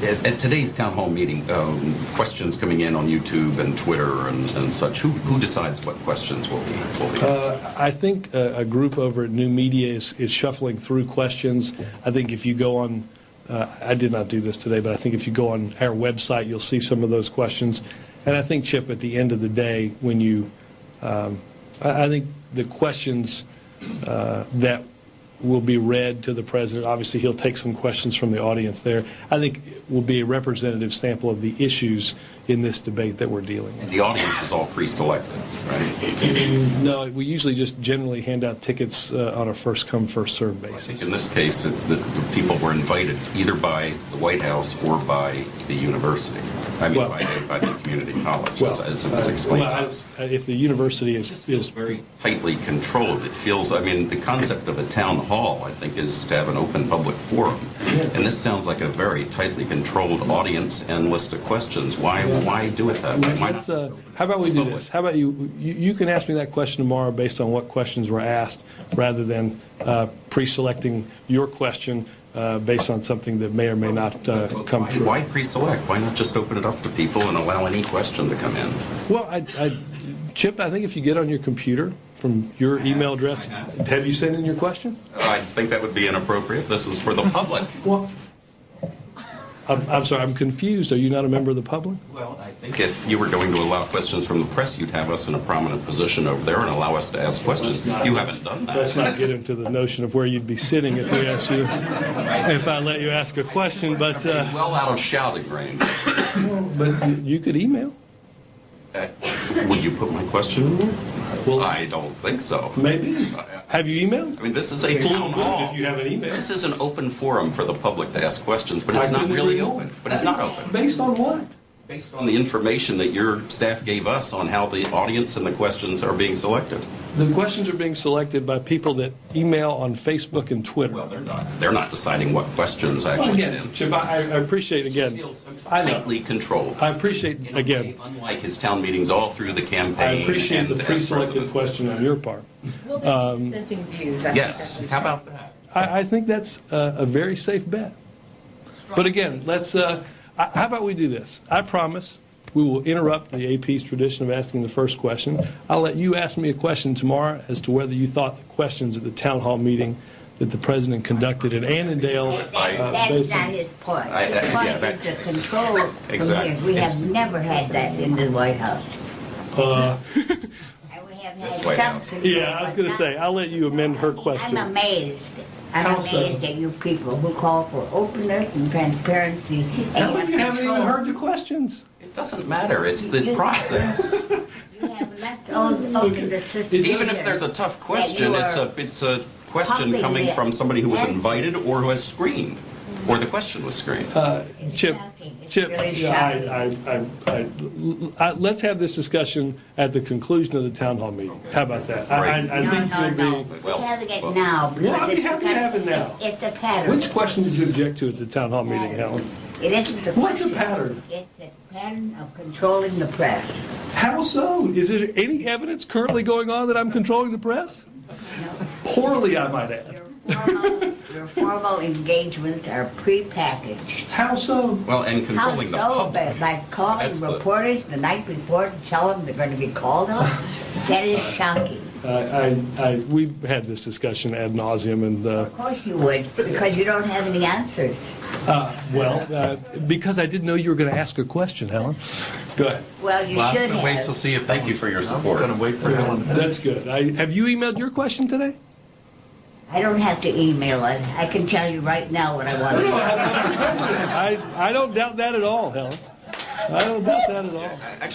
At today's town hall meeting, questions coming in on YouTube and Twitter and such, who decides what questions will be asked? I think a group over at New Media is shuffling through questions. I think if you go on, I did not do this today, but I think if you go on our website, you'll see some of those questions. And I think, Chip, at the end of the day, when you, I think the questions that will be read to the president. Obviously, he'll take some questions from the audience there. I think it will be a representative sample of the issues in this debate that we're dealing with. And the audience is all pre-selected, right? No, we usually just generally hand out tickets on a first-come, first-served basis. I think in this case, the people were invited either by the White House or by the university. I mean, by the community college, as it was explained to us. If the university is very tightly controlled, it feels, I mean, the concept of a town hall, I think, is to have an open public forum. And this sounds like a very tightly controlled audience and list of questions. Why do it that way? Why not? How about we do this? How about you can ask me that question tomorrow based on what questions were asked, rather than pre-selecting your question based on something that may or may not come through. Why pre-select? Why not just open it up to people and allow any question to come in? Well, Chip, I think if you get on your computer from your email address, have you sent in your question? I think that would be inappropriate. This is for the public. Well, I'm sorry, I'm confused. Are you not a member of the public? Well, I think if you were going to allow questions from the press, you'd have us in a prominent position over there and allow us to ask questions. You haven't done that. Let's not get into the notion of where you'd be sitting if we asked you, if I let you ask a question, but... well out of shouting range. But you could email. Would you put my question in there? Well, I don't think so. Maybe. Have you emailed? I mean, this is a town hall. If you have an email. This is an open forum for the public to ask questions, but it's not really open. But it's not open. Based on what? Based on the information that your staff gave us on how the audience and the questions are being selected. The questions are being selected by people that email on Facebook and Twitter. Well, they're not deciding what questions actually get in. Chip, I appreciate, again, it feels tightly controlled. I appreciate, again, unlike his town meetings all through the campaign. I appreciate the pre-selected question on your part. Will they be dissenting views? Yes. How about that? I think that's a very safe bet. But again, let's. How about we do this? I promise we will interrupt the AP's tradition of asking the first question. I'll let you ask me a question tomorrow as to whether you thought the questions at the town hall meeting that the president conducted at Annandale. That's not his point. His point is the control. Exactly. We have never had that in the White House. And we have had some control. Yeah, I was going to say, I'll let you amend her question. I'm amazed. I'm amazed at you people who call for openness and transparency. And you haven't even heard the questions. It doesn't matter. It's the process. You have left open the system. Even if there's a tough question, it's a question coming from somebody who was invited or who has screened, or the question was screened. Chip, let's have this discussion at the conclusion of the town hall meeting. How about that? No. We're having it now. Well, I'd be happy to have it now. It's a pattern. Which question did you object to at the town hall meeting, Helen? It isn't the What's a question. pattern? It's a pattern of controlling the press. How so? Is there any evidence currently going on that I'm controlling the press? No. Poorly, I might add. Your formal engagements are prepackaged. How so? Well, and controlling the public. By calling reporters the night before to tell them they're going to be called on? That is shocking. We've had this discussion ad nauseum, and Of course you would, because you don't have any answers. because I didn't know you were going to ask a question, Helen. Go ahead. Well, you should have. Wait till see if. Thank you for your support. I'm going to wait for Helen. That's good. Have you emailed your question today? I don't have to email it. I can tell you right now what I want to know. I don't doubt that at all, Helen. I don't doubt that at all. Actually,